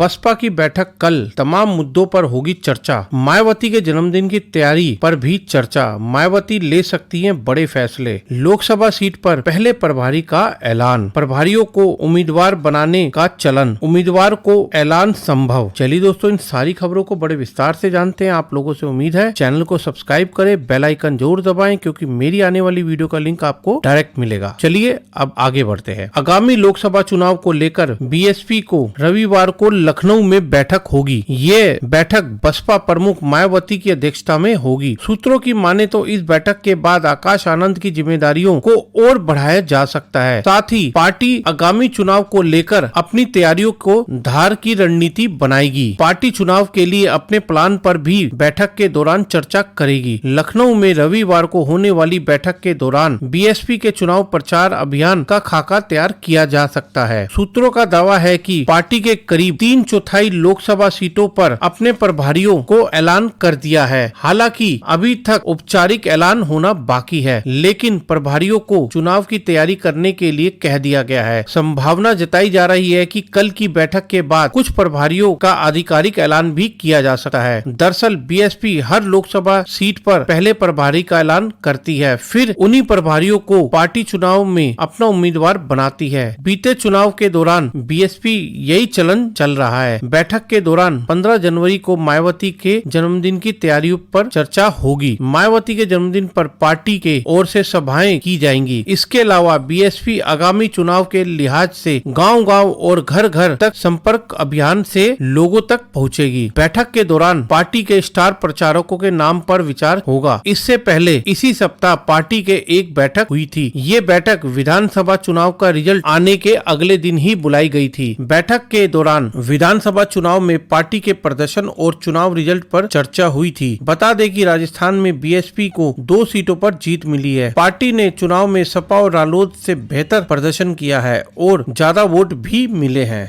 बसपा की बैठक कल, तमाम मुद्दों पर होगी चर्चा। मायावती के जन्मदिन की तैयारी पर भी चर्चा। मायावती ले सकती हैं बड़े फैसले। लोकसभा सीट पर पहले प्रभारी का ऐलान। प्रभारियों को उम्मीदवार बनाने का चलन। उम्मीदवार को ऐलान संभव। चलिए दोस्तों, इन सारी खबरों को बड़े विस्तार से जानते हैं। आप लोगों से उम्मीद है चैनल को सब्सक्राइब करें, बेल आइकन जरूर दबाएं, क्योंकि मेरी आने वाली वीडियो का लिंक आपको डायरेक्ट मिलेगा। चलिए अब आगे बढ़ते हैं। आगामी लोकसभा चुनाव को लेकर बीएसपी को रविवार को लखनऊ में बैठक होगी। ये बैठक बसपा प्रमुख मायावती की अध्यक्षता में होगी। सूत्रों की माने तो इस बैठक के बाद आकाश आनंद की जिम्मेदारियों को और बढ़ाया जा सकता है। साथ ही पार्टी आगामी चुनाव को लेकर अपनी तैयारियों को धार की रणनीति बनाएगी। पार्टी चुनाव के लिए अपने प्लान पर भी बैठक के दौरान चर्चा करेगी। लखनऊ में रविवार को होने वाली बैठक के दौरान बीएसपी के चुनाव प्रचार अभियान का खाका तैयार किया जा सकता है। सूत्रों का दावा है कि पार्टी के करीब 3/4 लोकसभा सीटों पर अपने प्रभारियों को ऐलान कर दिया है। हालांकि अभी तक औपचारिक ऐलान होना बाकी है, लेकिन प्रभारियों को चुनाव की तैयारी करने के लिए कह दिया गया है। संभावना जताई जा रही है कि कल की बैठक के बाद कुछ प्रभारियों का आधिकारिक ऐलान भी किया जा सकता है। दरअसल बीएसपी हर लोकसभा सीट पर पहले प्रभारी का ऐलान करती है, फिर उन्हीं प्रभारियों को पार्टी चुनाव में अपना उम्मीदवार बनाती है। बीते चुनाव के दौरान बीएसपी यही चलन चल रहा है। बैठक के दौरान 15 जनवरी को मायावती के जन्मदिन की तैयारियों पर चर्चा होगी। मायावती के जन्मदिन पर पार्टी के ओर से सभाएं की जाएंगी। इसके अलावा बीएसपी आगामी चुनाव के लिहाज से गांव-गांव और घर-घर तक संपर्क अभियान से लोगों तक पहुंचेगी। बैठक के दौरान पार्टी के स्टार प्रचारकों के नाम पर विचार होगा। इससे पहले इसी सप्ताह पार्टी के एक बैठक हुई थी। ये बैठक विधानसभा चुनाव का रिजल्ट आने के अगले दिन ही बुलाई गई थी। बैठक के दौरान विधानसभा चुनाव में पार्टी के प्रदर्शन और चुनाव रिजल्ट पर चर्चा हुई थी। बता दें कि राजस्थान में बीएसपी को 2 सीटों पर जीत मिली है। पार्टी ने चुनाव में सपा और रालोद से बेहतर प्रदर्शन किया है और ज्यादा वोट भी मिले हैं।